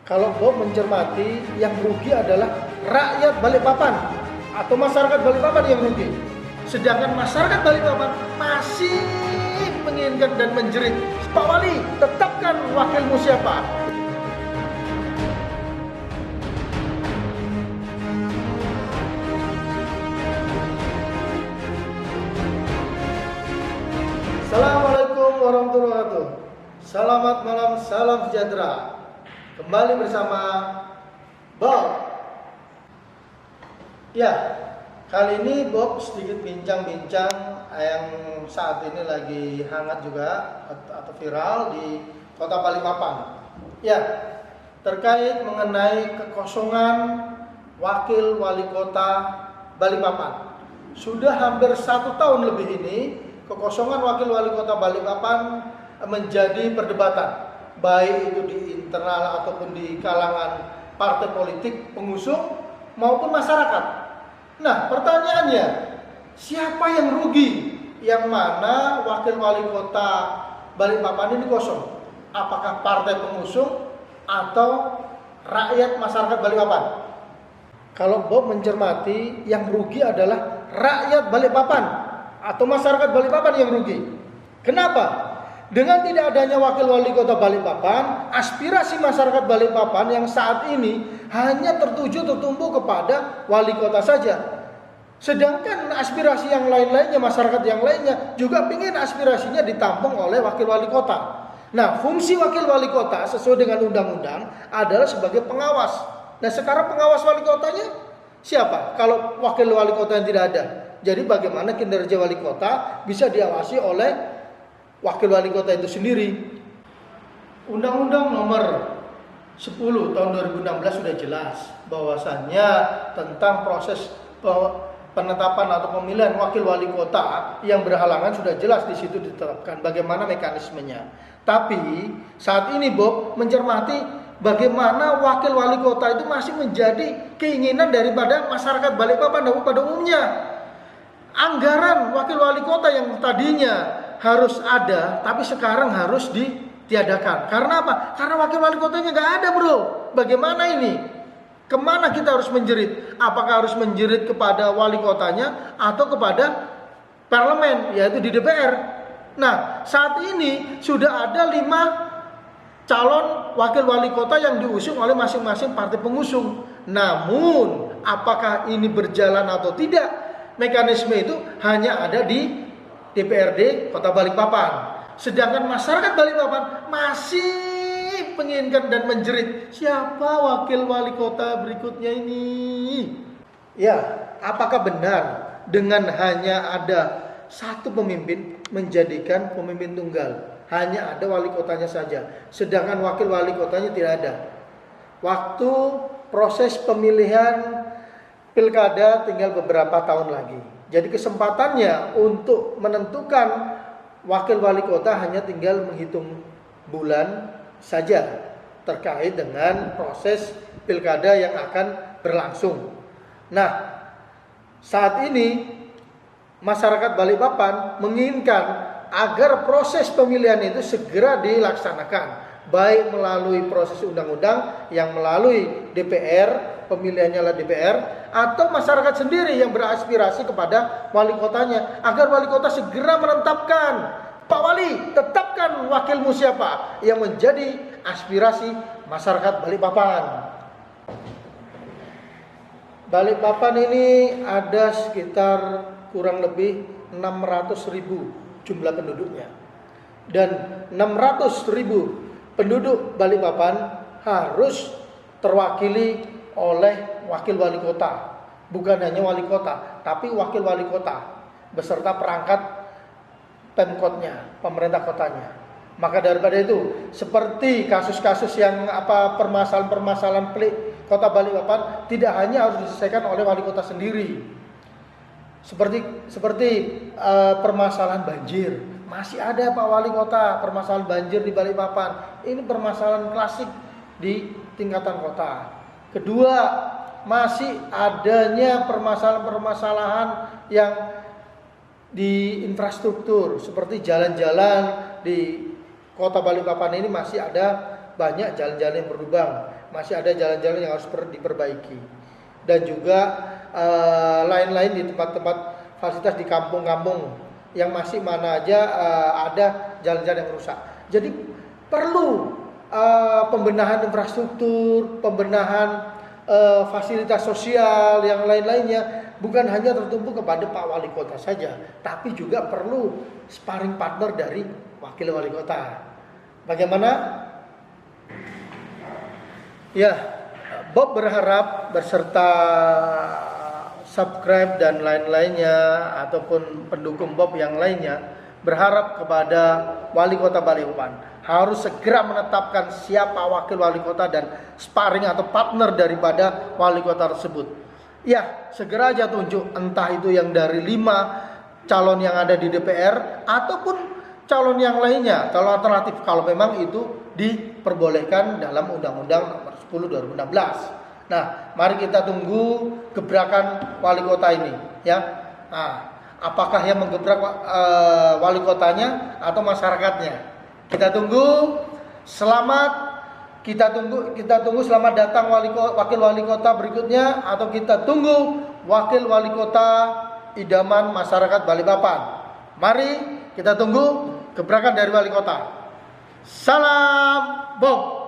Kalau Bob mencermati, yang rugi adalah rakyat Balikpapan atau masyarakat Balikpapan yang rugi. Sedangkan masyarakat Balikpapan masih menginginkan dan menjerit, Pak Wali, tetapkan wakilmu siapa? Assalamualaikum warahmatullahi wabarakatuh. Selamat malam, salam sejahtera. Kembali bersama Bob. Ya, kali ini Bob sedikit bincang-bincang yang saat ini lagi hangat juga atau viral di Kota Balikpapan. Ya, terkait mengenai kekosongan wakil wali kota Balikpapan. Sudah hampir 1 tahun lebih ini kekosongan wakil wali kota Balikpapan menjadi perdebatan, baik itu di internal ataupun di kalangan partai politik pengusung maupun masyarakat. Nah, pertanyaannya, siapa yang rugi? Yang mana wakil wali kota Balikpapan ini kosong? Apakah partai pengusung atau rakyat masyarakat Balikpapan? Kalau Bob mencermati, yang rugi adalah rakyat Balikpapan atau masyarakat Balikpapan yang rugi. Kenapa? Dengan tidak adanya wakil wali kota Balikpapan, aspirasi masyarakat Balikpapan yang saat ini hanya tertumpu kepada wali kota saja. Sedangkan aspirasi yang lain-lainnya, masyarakat yang lainnya juga ingin aspirasinya ditampung oleh wakil wali kota. Nah, fungsi wakil wali kota sesuai dengan undang-undang adalah sebagai pengawas. Nah, sekarang pengawas wali kotanya siapa? Kalau wakil wali kota yang tidak ada. Jadi bagaimana kinerja wali kota bisa diawasi oleh wakil wali kota itu sendiri. Undang-Undang nomor 10 tahun 2016 sudah jelas bahwasannya tentang proses penetapan atau pemilihan wakil wali kota yang berhalangan sudah jelas di situ ditetapkan bagaimana mekanismenya. Tapi saat ini Bob mencermati bagaimana wakil wali kota itu masih menjadi keinginan daripada masyarakat Balikpapan pada umumnya. Anggaran wakil wali kota yang tadinya harus ada, tapi sekarang harus ditiadakan. Karena apa? Karena wakil wali kotanya nggak ada, bro. Bagaimana ini? Kemana kita harus menjerit? Apakah harus menjerit kepada wali kotanya atau kepada parlemen, yaitu di DPR? Nah, saat ini sudah ada 5 calon wakil wali kota yang diusung oleh masing-masing partai pengusung. Namun, apakah ini berjalan atau tidak? Mekanisme itu hanya ada di DPRD Kota Balikpapan. Sedangkan masyarakat Balikpapan masih menginginkan dan menjerit, siapa wakil wali kota berikutnya ini? Ya, apakah benar dengan hanya ada satu pemimpin menjadikan pemimpin tunggal? Hanya ada wali kotanya saja, sedangkan wakil wali kotanya tidak ada. Waktu proses pemilihan pilkada tinggal beberapa tahun lagi. Jadi kesempatannya untuk menentukan wakil wali kota hanya tinggal menghitung bulan saja terkait dengan proses pilkada yang akan berlangsung. Nah, saat ini masyarakat Balikpapan menginginkan agar proses pemilihan itu segera dilaksanakan, baik melalui proses undang-undang yang melalui DPR, pemilihannya adalah DPR, atau masyarakat sendiri yang beraspirasi kepada wali kotanya agar wali kota segera menetapkan, Pak Wali, tetapkan wakilmu siapa, yang menjadi aspirasi masyarakat Balikpapan. Balikpapan ini ada sekitar kurang lebih 600.000 jumlah penduduknya, dan 600.000 penduduk Balikpapan harus terwakili oleh wakil wali kota. Bukan hanya wali kota, tapi wakil wali kota beserta perangkat pemkotnya, pemerintah kotanya. Maka daripada itu, seperti kasus-kasus yang permasalahan-permasalahan pelik Kota Balikpapan tidak hanya harus diselesaikan oleh wali kota sendiri. Seperti permasalahan banjir, masih ada Pak Wali Kota permasalahan banjir di Balikpapan. Ini permasalahan klasik di tingkatan kota. Kedua, masih adanya permasalahan-permasalahan yang di infrastruktur seperti jalan-jalan di Kota Balikpapan ini masih ada banyak jalan-jalan yang berlubang. masih ada jalan-jalan yang harus diperbaiki. Dan juga lain-lain di tempat-tempat fasilitas di kampung-kampung yang masih mana aja ada jalan-jalan yang rusak. Jadi perlu pembenahan infrastruktur, pembenahan fasilitas sosial yang lain-lainnya, bukan hanya tertumpu kepada Pak Wali Kota saja, tapi juga perlu sparring partner dari Wakil Wali Kota. Bagaimana? Ya, Bob berharap beserta subscribe dan lain-lainnya ataupun pendukung Bob yang lainnya berharap kepada Wali Kota Balikpapan harus segera menetapkan siapa wakil wali kota dan sparring atau partner daripada wali kota tersebut. Ya, segera aja tunjuk, entah itu yang dari 5 calon yang ada di DPR ataupun calon yang lainnya, calon alternatif kalau memang itu diperbolehkan dalam Undang-Undang Nomor 10 2016. Nah, mari kita tunggu gebrakan wali kota ini, ya. Nah, apakah yang menggebrak wali kotanya atau masyarakatnya? Kita tunggu. Selamat. Kita tunggu selamat datang wakil wali kota berikutnya, atau kita tunggu wakil wali kota idaman masyarakat Balikpapan. Mari kita tunggu gebrakan dari wali kota. Salam Bob.